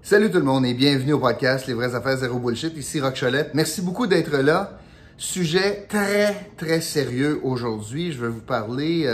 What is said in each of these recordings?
Salut tout le monde et bienvenue au podcast Les vraies affaires zéro bullshit. Ici Roch Cholette. Merci beaucoup d'être là. Sujet très sérieux aujourd'hui. Je vais vous parler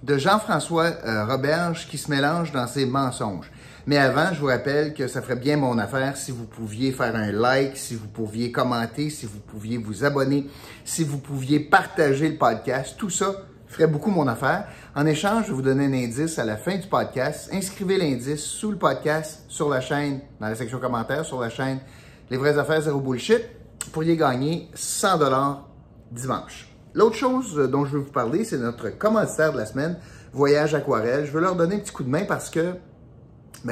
de Jean-François Roberge qui se mélange dans ses mensonges. Mais avant, je vous rappelle que ça ferait bien mon affaire si vous pouviez faire un like, si vous pouviez commenter, si vous pouviez vous abonner, si vous pouviez partager le podcast. Tout ça ferait beaucoup mon affaire. En échange, je vais vous donner un indice à la fin du podcast. Inscrivez l'indice sous le podcast, sur la chaîne, dans la section commentaires, sur la chaîne Les vraies affaires zéro bullshit. Vous pourriez gagner 100 $, dimanche. L'autre chose dont je veux vous parler, c'est notre commanditaire de la semaine, Voyage Aquarelle. Je veux leur donner un petit coup de main parce que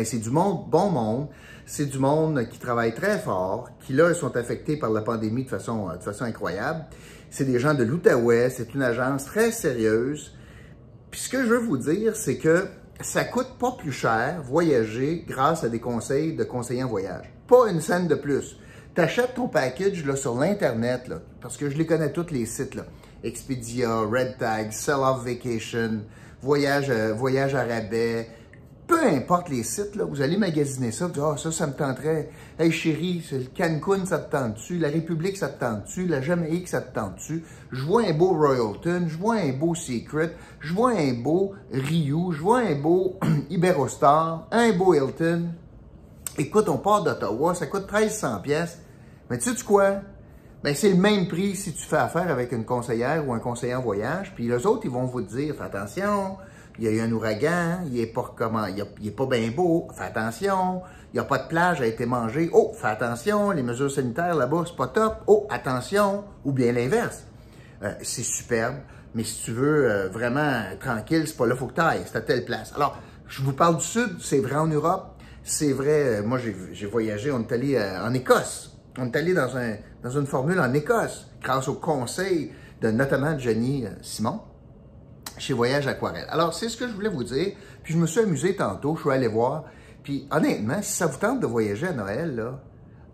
c'est du monde, bon monde. C'est du monde qui travaille très fort, qui là sont affectés par la pandémie de façon incroyable. C'est des gens de l'Outaouais, c'est une agence très sérieuse. Puis ce que je veux vous dire, c'est que ça coûte pas plus cher voyager grâce à des conseils de conseillers en voyage. Pas une scène de plus. Tu achètes ton package là, sur l'Internet, là, parce que je les connais tous les sites, là. Expedia, Red Tag, Sell Off Vacation, Voyage à rabais. Peu importe les sites, là, vous allez magasiner ça, vous dites, ça me tenterait. Hey chérie, le Cancun, ça te tente-tu? La République, ça te tente-tu? La Jamaïque, ça te tente-tu? Je vois un beau Royalton, je vois un beau Secret, je vois un beau Rio, je vois un beau Iberostar, un beau Hilton. Écoute, on part d'Ottawa, ça coûte 1300 pièces. Mais tu sais quoi? C'est le même prix si tu fais affaire avec une conseillère ou un conseiller en voyage. Puis les autres, ils vont vous dire, fais attention, il y a eu un ouragan, il est pas bien beau, fais attention, il n'y a pas de plage, a été mangé, oh, fais attention, les mesures sanitaires là-bas, c'est pas top, oh, attention, ou bien l'inverse. C'est superbe, mais si tu veux vraiment tranquille, c'est pas là, faut que tu ailles, c'est à telle place. Alors, je vous parle du Sud, c'est vrai en Europe, c'est vrai, moi j'ai voyagé, on est allé en Écosse, on est allé dans une formule en Écosse, grâce au conseil de notamment Jenny Simon, chez Voyage Aquarelle. Alors, c'est ce que je voulais vous dire. Puis, je me suis amusé tantôt. Je suis allé voir. Puis, honnêtement, si ça vous tente de voyager à Noël, là,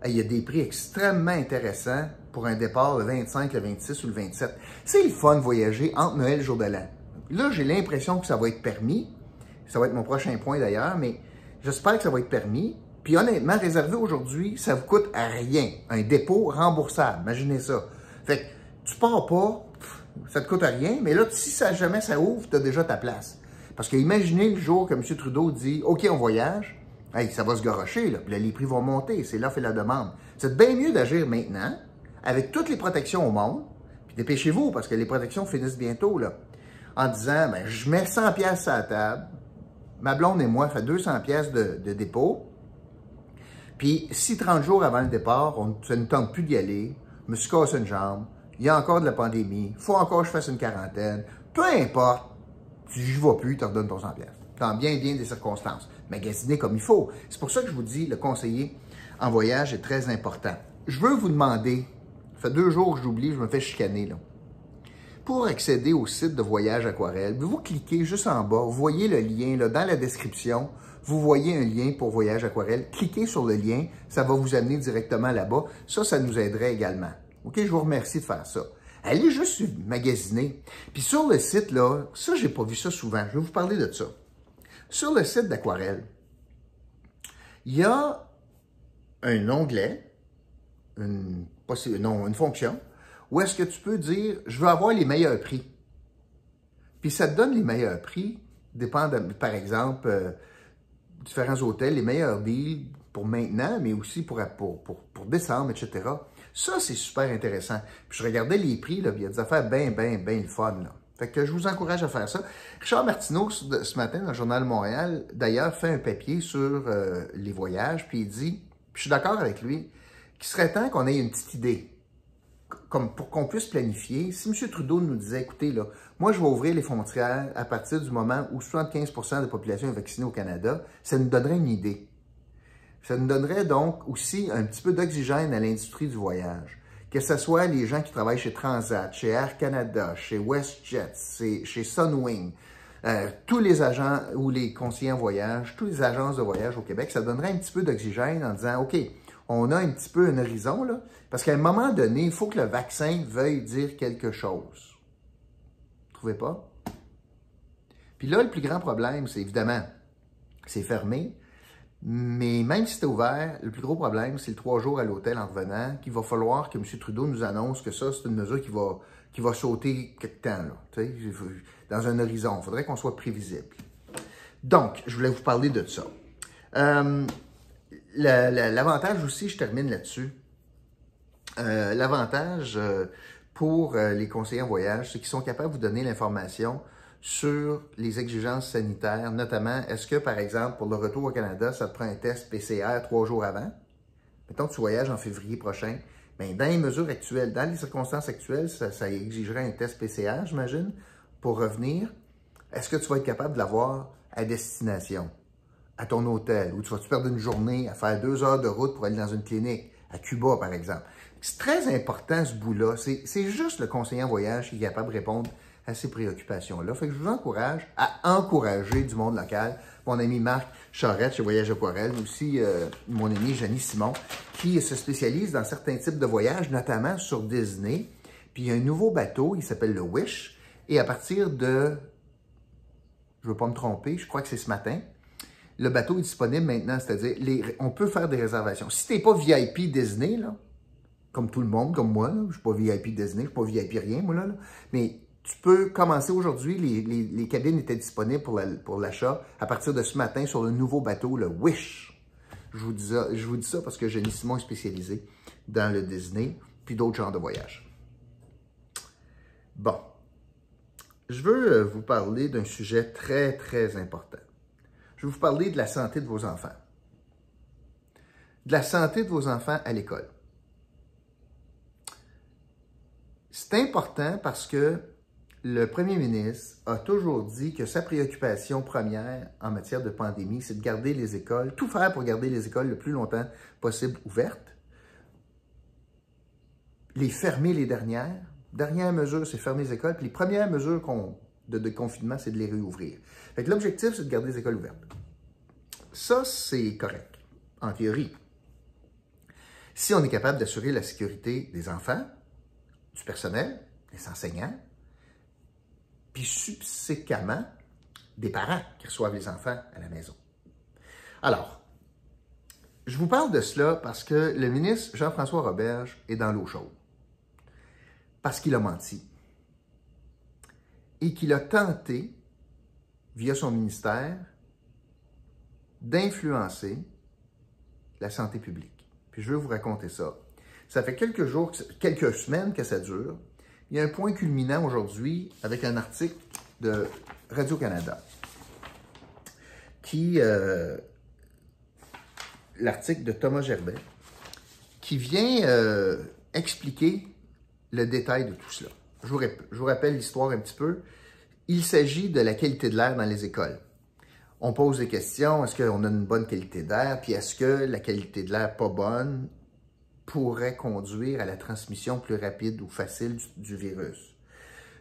il y a des prix extrêmement intéressants pour un départ le 25, le 26 ou le 27. C'est le fun de voyager entre Noël et le jour de l'an. Là, j'ai l'impression que ça va être permis. Ça va être mon prochain point d'ailleurs, mais j'espère que ça va être permis. Puis, honnêtement, réserver aujourd'hui, ça vous coûte à rien. Un dépôt remboursable. Imaginez ça. Fait que tu pars pas, ça te coûte à rien, mais là, si jamais ça ouvre, tu as déjà ta place. Parce que imaginez le jour que M. Trudeau dit « OK, on voyage », hey, ça va se garocher, là, puis là, les prix vont monter, c'est l'offre et la demande. C'est bien mieux d'agir maintenant, avec toutes les protections au monde, puis dépêchez-vous, parce que les protections finissent bientôt, là, en disant « je mets 100 pièces à la table, ma blonde et moi, fait 200 pièces de dépôt, puis si 30 jours avant le départ, ça ne tente plus d'y aller, je me suis cassé une jambe, il y a encore de la pandémie, il faut encore que je fasse une quarantaine. Peu importe, si j'y vas plus, tu redonnes ton 100 pièces. Dans bien des circonstances. Magasiner comme il faut. C'est pour ça que je vous dis, le conseiller en voyage est très important. Je veux vous demander, ça fait 2 jours que j'oublie, je me fais chicaner, là. Pour accéder au site de Voyage Aquarelle, vous cliquez juste en bas, vous voyez le lien là, dans la description, vous voyez un lien pour Voyage Aquarelle, cliquez sur le lien, ça va vous amener directement là-bas. Ça nous aiderait également. OK, je vous remercie de faire ça. Allez juste magasiner. Puis sur le site, là, ça, j'ai pas vu ça souvent. Je vais vous parler de ça. Sur le site d'Aquarelle, il y a un onglet, une fonction, où est-ce que tu peux dire « Je veux avoir les meilleurs prix ». Puis ça te donne les meilleurs prix, dépend par exemple, différents hôtels, les meilleurs deals pour maintenant, mais aussi pour décembre, etc. Ça, c'est super intéressant. Puis je regardais les prix, là, puis il y a des affaires bien le fun, là. Fait que je vous encourage à faire ça. Richard Martineau, ce matin, dans le Journal de Montréal, d'ailleurs, fait un papier sur les voyages, puis il dit, puis je suis d'accord avec lui, qu'il serait temps qu'on ait une petite idée, comme pour qu'on puisse planifier. Si M. Trudeau nous disait, écoutez, là, moi, je vais ouvrir les frontières à partir du moment où 75 % de la population est vaccinée au Canada, ça nous donnerait une idée. Ça nous donnerait donc aussi un petit peu d'oxygène à l'industrie du voyage. Que ce soit les gens qui travaillent chez Transat, chez Air Canada, chez WestJet, chez Sunwing, tous les agents ou les conseillers en voyage, toutes les agences de voyage au Québec, ça donnerait un petit peu d'oxygène en disant, OK, on a un petit peu un horizon, là, parce qu'à un moment donné, il faut que le vaccin veuille dire quelque chose. Vous trouvez pas? Puis là, le plus grand problème, c'est évidemment, c'est fermé. Mais même si c'était ouvert, le plus gros problème, c'est le 3 jours à l'hôtel en revenant, qu'il va falloir que M. Trudeau nous annonce que ça, c'est une mesure qui va sauter quelque temps, là, tu sais, dans un horizon. Il faudrait qu'on soit prévisible. Donc, je voulais vous parler de ça. L'avantage aussi, je termine là-dessus, l'avantage pour les conseillers en voyage, c'est qu'ils sont capables de vous donner l'information sur les exigences sanitaires, notamment, est-ce que, par exemple, pour le retour au Canada, ça te prend un test PCR 3 jours avant? Mettons que tu voyages en février prochain. Bien, dans les mesures actuelles, dans les circonstances actuelles, ça exigerait un test PCR, j'imagine, pour revenir. Est-ce que tu vas être capable de l'avoir à destination, à ton hôtel, ou tu vas-tu perdre une journée à faire 2 heures de route pour aller dans une clinique, à Cuba, par exemple? C'est très important, ce bout-là. C'est juste le conseiller en voyage qui est capable de répondre à ces préoccupations-là. Fait que je vous encourage à encourager du monde local. Mon ami Marc Charette chez Voyage Aquarelle, aussi mon ami Jenny Simon, qui se spécialise dans certains types de voyages, notamment sur Disney. Puis il y a un nouveau bateau, il s'appelle le Wish, et à partir de, je ne veux pas me tromper, je crois que c'est ce matin, le bateau est disponible maintenant, c'est-à-dire on peut faire des réservations. Si tu n'es pas VIP Disney, là, comme tout le monde, comme moi, là, je ne suis pas VIP Disney, je ne suis pas VIP rien, moi, là, mais tu peux commencer aujourd'hui, les cabines étaient disponibles pour l'achat à partir de ce matin sur le nouveau bateau, le Wish. Je vous dis ça parce que Jenny Simon est spécialisé dans le Disney, puis d'autres genres de voyages. Bon, je veux vous parler d'un sujet très, très important. Je vais vous parler de la santé de vos enfants. De la santé de vos enfants à l'école. C'est important parce que le premier ministre a toujours dit que sa préoccupation première en matière de pandémie, c'est de garder les écoles, tout faire pour garder les écoles le plus longtemps possible ouvertes, les fermer les dernières. Dernière mesure, c'est fermer les écoles, puis les premières mesures de confinement, c'est de les réouvrir. Fait que l'objectif, c'est de garder les écoles ouvertes. Ça, c'est correct, en théorie. Si on est capable d'assurer la sécurité des enfants, du personnel, des enseignants, puis subséquemment, des parents qui reçoivent les enfants à la maison. Alors, je vous parle de cela parce que le ministre Jean-François Roberge est dans l'eau chaude. Parce qu'il a menti. Et qu'il a tenté, via son ministère, d'influencer la santé publique. Puis je veux vous raconter ça. Ça fait quelques jours, quelques semaines que ça dure. Il y a un point culminant aujourd'hui avec un article de Radio-Canada l'article de Thomas Gerbet, qui vient expliquer le détail de tout cela. Je vous rappelle l'histoire un petit peu. Il s'agit de la qualité de l'air dans les écoles. On pose des questions, est-ce qu'on a une bonne qualité d'air, puis est-ce que la qualité de l'air pas bonne pourrait conduire à la transmission plus rapide ou facile du virus.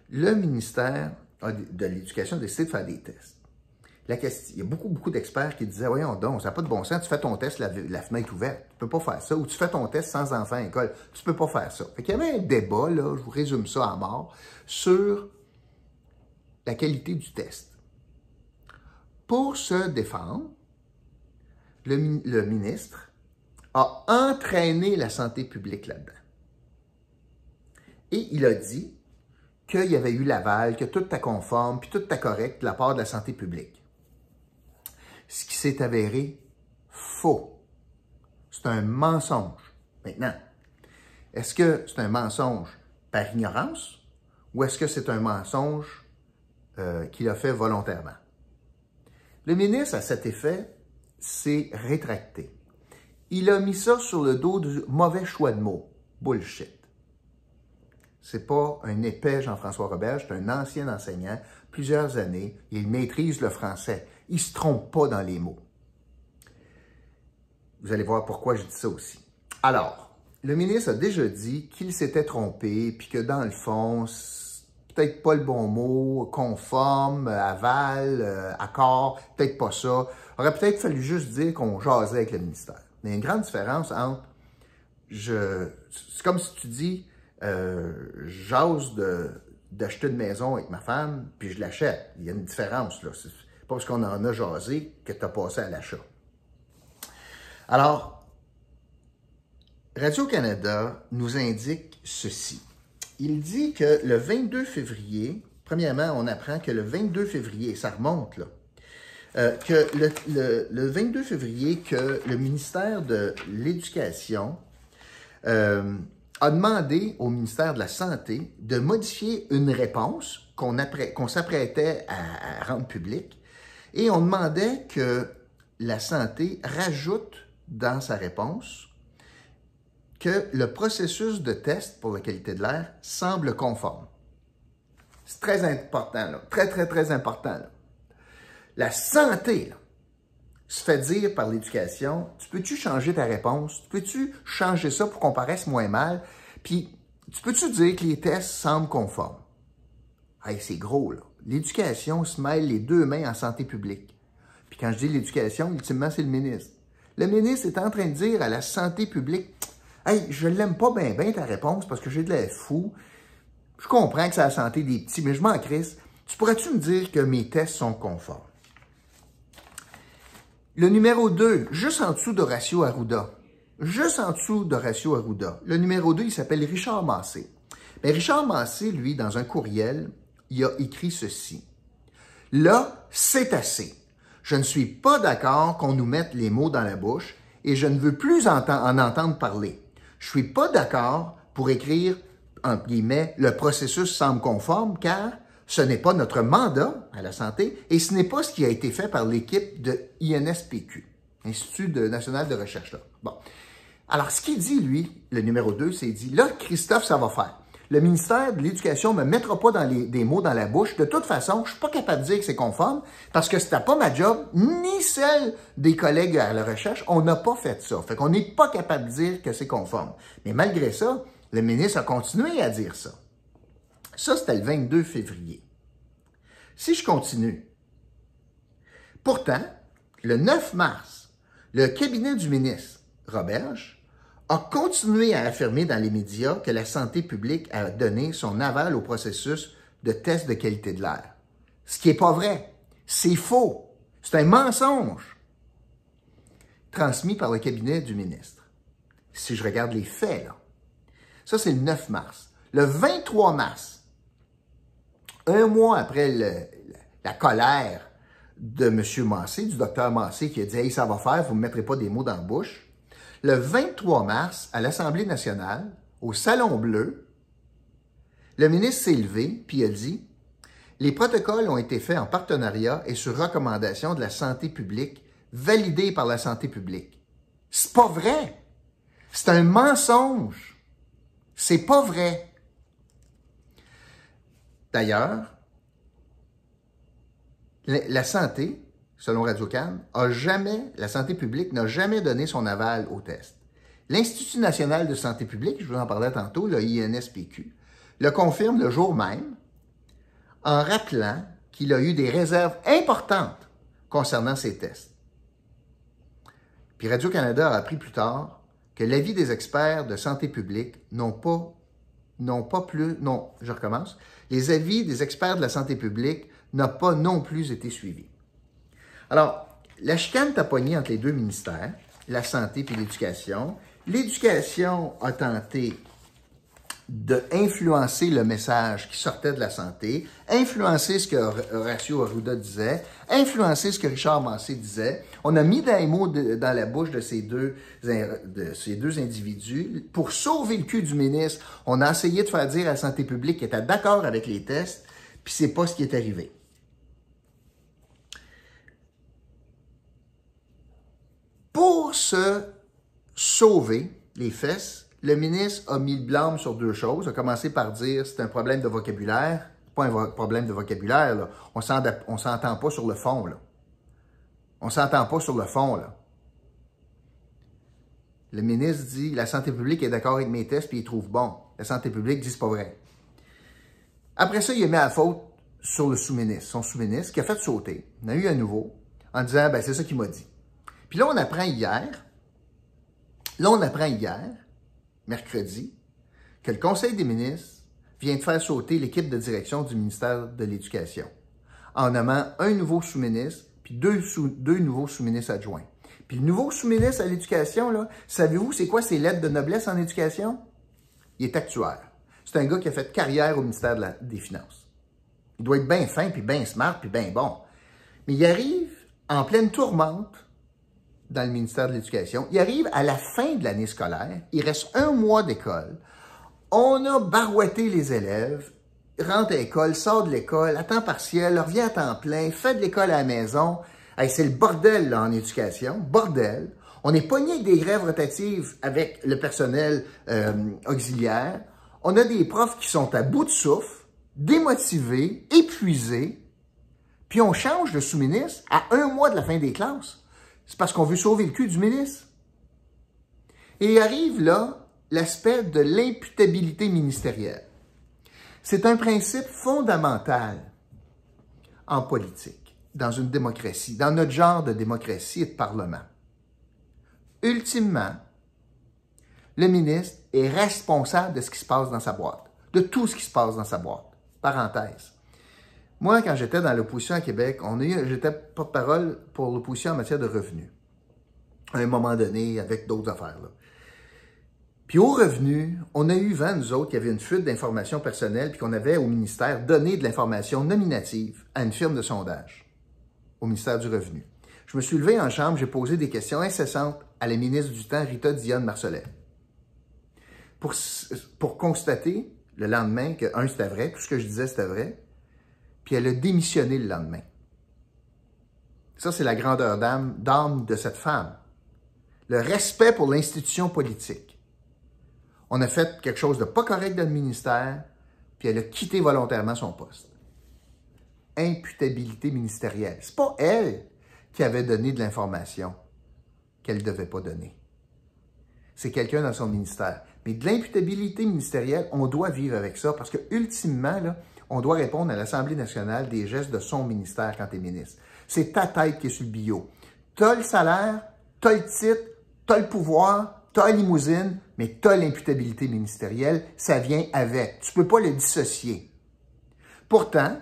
Le ministère de l'Éducation a décidé de faire des tests. Il y a beaucoup d'experts qui disaient « Voyons donc, ça n'a pas de bon sens, tu fais ton test, la fenêtre ouverte, tu ne peux pas faire ça. » Ou « Tu fais ton test sans enfants à l'école, tu ne peux pas faire ça. » Fait qu'il y avait un débat, là, je vous résume ça à mort, sur la qualité du test. Pour se défendre, le ministre a entraîné la santé publique là-dedans. Et il a dit qu'il y avait eu l'aval, que tout était conforme, puis tout était correct de la part de la santé publique. Ce qui s'est avéré faux. C'est un mensonge. Maintenant, est-ce que c'est un mensonge par ignorance ou est-ce que c'est un mensonge qu'il a fait volontairement? Le ministre, à cet effet, s'est rétracté. Il a mis ça sur le dos du mauvais choix de mots. Bullshit. C'est pas un épais Jean-François Roberge, c'est un ancien enseignant, plusieurs années, il maîtrise le français. Il se trompe pas dans les mots. Vous allez voir pourquoi je dis ça aussi. Alors, le ministre a déjà dit qu'il s'était trompé, puis que dans le fond, peut-être pas le bon mot, conforme, aval, accord, peut-être pas ça. Il aurait peut-être fallu juste dire qu'on jasait avec le ministère. Mais il y a une grande différence entre, c'est comme si tu dis, j'ose d'acheter une maison avec ma femme, puis je l'achète. Il y a une différence, là. C'est pas parce qu'on en a jasé que tu as passé à l'achat. Alors, Radio-Canada nous indique ceci. Il dit que le 22 février, premièrement, on apprend que le 22 février, ça remonte là, que le 22 février, que le ministère de l'Éducation a demandé au ministère de la Santé de modifier une réponse qu'on s'apprêtait à rendre publique, et on demandait que la Santé rajoute dans sa réponse que le processus de test pour la qualité de l'air semble conforme. C'est très important, là. Très, très, très important, là. La santé, là, se fait dire par l'éducation, tu peux-tu changer ta réponse? Tu peux-tu changer ça pour qu'on paraisse moins mal? Puis, tu peux-tu dire que les tests semblent conformes? Hey, c'est gros, là. L'éducation se mêle les deux mains en santé publique. Puis quand je dis l'éducation, ultimement, c'est le ministre. Le ministre est en train de dire à la santé publique, « Hey, je l'aime pas bien ta réponse parce que j'ai de l'air fou. Je comprends que c'est la santé des petits, mais je m'en crisse. Tu pourrais-tu me dire que mes tests sont conformes? » Le numéro 2, juste en dessous d'Horacio Arruda. Juste en dessous d'Horacio Arruda. Le numéro 2, il s'appelle Richard Massé. Mais Richard Massé, lui, dans un courriel, il a écrit ceci. « Là, c'est assez. Je ne suis pas d'accord qu'on nous mette les mots dans la bouche et je ne veux plus en entendre parler. Je suis pas d'accord pour écrire, entre guillemets, le processus semble conforme car ce n'est pas notre mandat à la santé et ce n'est pas ce qui a été fait par l'équipe de INSPQ, Institut national de recherche. Là. Bon. Alors, ce qu'il dit, lui, le numéro 2, c'est dit, là, Christophe, ça va faire. Le ministère de l'Éducation ne me mettra pas des mots dans la bouche. De toute façon, je ne suis pas capable de dire que c'est conforme parce que c'était pas ma job, ni celle des collègues à la recherche. On n'a pas fait ça. Fait qu'on n'est pas capable de dire que c'est conforme. Mais malgré ça, le ministre a continué à dire ça. Ça, c'était le 22 février. Si je continue. Pourtant, le 9 mars, le cabinet du ministre, Roberge, a continué à affirmer dans les médias que la santé publique a donné son aval au processus de test de qualité de l'air. Ce qui n'est pas vrai. C'est faux. C'est un mensonge transmis par le cabinet du ministre. Si je regarde les faits, là. Ça, c'est le 9 mars. Le 23 mars, un mois après la colère de M. Massé, du docteur Massé, qui a dit « Hey, ça va faire, vous ne me mettrez pas des mots dans la bouche », le 23 mars, à l'Assemblée nationale, au Salon Bleu, le ministre s'est levé puis a dit « Les protocoles ont été faits en partenariat et sur recommandation de la santé publique, validés par la santé publique. » C'est pas vrai! C'est un mensonge! C'est pas vrai! D'ailleurs, la santé, selon Radio-Can, la santé publique n'a jamais donné son aval au test. L'Institut national de santé publique, je vous en parlais tantôt, le INSPQ, le confirme le jour même en rappelant qu'il a eu des réserves importantes concernant ces tests. Puis Radio-Canada a appris plus tard que l'avis des experts de santé publique les avis des experts de la santé publique n'ont pas non plus été suivis. Alors, la chicane t'a pogné entre les deux ministères, la santé et l'éducation. L'éducation a tenté d'influencer le message qui sortait de la santé, influencer ce que Horacio Arruda disait, influencer ce que Richard Massé disait. On a mis des mots dans la bouche de ces deux individus. Pour sauver le cul du ministre, on a essayé de faire dire à la santé publique qu'elle était d'accord avec les tests, puis c'est pas ce qui est arrivé. Pour se sauver les fesses, le ministre a mis le blâme sur deux choses. Il a commencé par dire c'est un problème de vocabulaire. Pas un problème de vocabulaire, là. On s'entend pas sur le fond, là. On s'entend pas sur le fond, là. Le ministre dit la santé publique est d'accord avec mes tests puis il trouve bon. La santé publique dit c'est pas vrai. Après ça, il a mis la faute sur le sous-ministre, son sous-ministre, qui a fait sauter. Il y en a eu un nouveau en disant ben c'est ça qu'il m'a dit. Puis là, on apprend hier, mercredi, que le Conseil des ministres vient de faire sauter l'équipe de direction du ministère de l'Éducation en nommant un nouveau sous-ministre puis deux nouveaux sous-ministres adjoints. Puis le nouveau sous-ministre à l'Éducation, là, savez-vous c'est quoi ses lettres de noblesse en éducation? Il est actuaire. C'est un gars qui a fait carrière au ministère des Finances. Il doit être bien fin, puis bien smart, puis bien bon. Mais il arrive en pleine tourmente dans le ministère de l'Éducation. Il arrive à la fin de l'année scolaire. Il reste un mois d'école. On a barouetté les élèves. Rentre à l'école, sort de l'école, à temps partiel, revient à temps plein, fait de l'école à la maison. Hey, c'est le bordel là, en éducation. Bordel. On est pogné avec des grèves rotatives avec le personnel auxiliaire. On a des profs qui sont à bout de souffle, démotivés, épuisés. Puis on change de sous-ministre à un mois de la fin des classes. C'est parce qu'on veut sauver le cul du ministre. Et il arrive là l'aspect de l'imputabilité ministérielle. C'est un principe fondamental en politique, dans une démocratie, dans notre genre de démocratie et de parlement. Ultimement, le ministre est responsable de ce qui se passe dans sa boîte, de tout ce qui se passe dans sa boîte. Parenthèse. Moi, quand j'étais dans l'opposition à Québec, j'étais porte-parole pour l'opposition en matière de revenus. À un moment donné, avec d'autres affaires. Là. Puis au revenu, on a eu vent, nous autres, qu'il y avait une fuite d'informations personnelles, puis qu'on avait au ministère donné de l'information nominative à une firme de sondage, au ministère du Revenu. Je me suis levé en chambre, j'ai posé des questions incessantes à la ministre du Temps, Rita Dionne-Marcelet, pour constater le lendemain que, c'était vrai, tout ce que je disais, c'était vrai, puis elle a démissionné le lendemain. Ça, c'est la grandeur d'âme de cette femme. Le respect pour l'institution politique. On a fait quelque chose de pas correct dans le ministère, puis elle a quitté volontairement son poste. Imputabilité ministérielle. C'est pas elle qui avait donné de l'information qu'elle ne devait pas donner. C'est quelqu'un dans son ministère. Mais de l'imputabilité ministérielle, on doit vivre avec ça parce que ultimement, là, on doit répondre à l'Assemblée nationale des gestes de son ministère quand tu es ministre. C'est ta tête qui est sur le billot. Tu as le salaire, tu as le titre, tu as le pouvoir, tu as la limousine, mais tu as l'imputabilité ministérielle, ça vient avec. Tu ne peux pas le dissocier. Pourtant,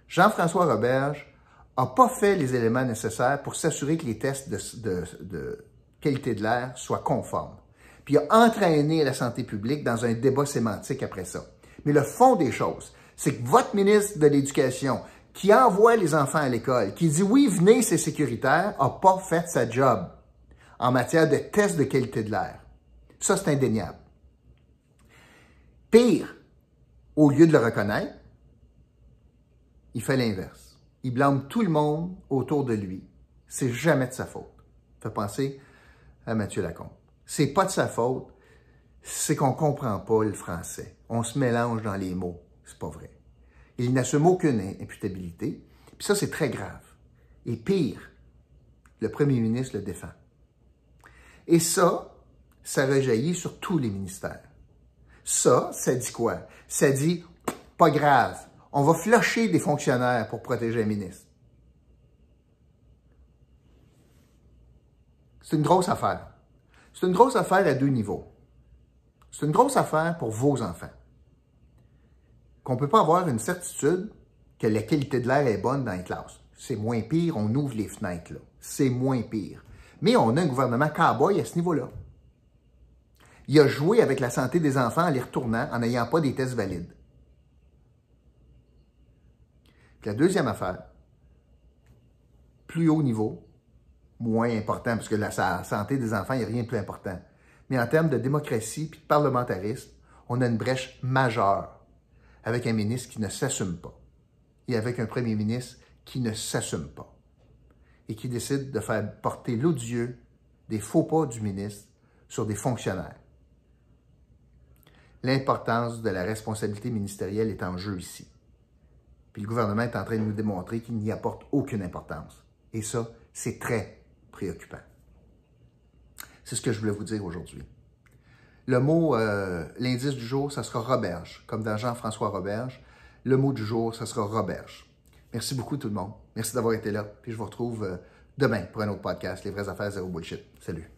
Jean-François Roberge n'a pas fait les éléments nécessaires pour s'assurer que les tests de qualité de l'air soient conformes. Puis il a entraîné la santé publique dans un débat sémantique après ça. Mais le fond des choses, c'est que votre ministre de l'Éducation, qui envoie les enfants à l'école, qui dit « oui, venez, c'est sécuritaire », n'a pas fait sa job en matière de tests de qualité de l'air. Ça, c'est indéniable. Pire, au lieu de le reconnaître, il fait l'inverse. Il blâme tout le monde autour de lui. C'est jamais de sa faute. Ça fait penser à Mathieu Lacombe. C'est pas de sa faute, c'est qu'on comprend pas le français. On se mélange dans les mots. C'est pas vrai. Il n'assume aucune imputabilité. Puis ça, c'est très grave. Et pire, le premier ministre le défend. Et ça rejaillit sur tous les ministères. Ça dit quoi? Ça dit, pas grave, on va flusher des fonctionnaires pour protéger un ministre. C'est une grosse affaire. C'est une grosse affaire à deux niveaux. C'est une grosse affaire pour vos enfants. Qu'on ne peut pas avoir une certitude que la qualité de l'air est bonne dans les classes. C'est moins pire, on ouvre les fenêtres, là. C'est moins pire. Mais on a un gouvernement cow-boy à ce niveau-là. Il a joué avec la santé des enfants en les retournant, en n'ayant pas des tests valides. Puis la deuxième affaire, plus haut niveau, moins important, parce que la santé des enfants, il n'y a rien de plus important. Mais en termes de démocratie et de parlementarisme, on a une brèche majeure avec un ministre qui ne s'assume pas et avec un premier ministre qui ne s'assume pas et qui décide de faire porter l'odieux des faux pas du ministre sur des fonctionnaires. L'importance de la responsabilité ministérielle est en jeu ici. Puis le gouvernement est en train de nous démontrer qu'il n'y apporte aucune importance. Et ça, c'est très préoccupant. C'est ce que je voulais vous dire aujourd'hui. Le mot, l'indice du jour, ça sera Roberge, comme dans Jean-François Roberge. Le mot du jour, ça sera Roberge. Merci beaucoup tout le monde. Merci d'avoir été là. Puis je vous retrouve demain pour un autre podcast, Les vraies affaires zéro bullshit. Salut.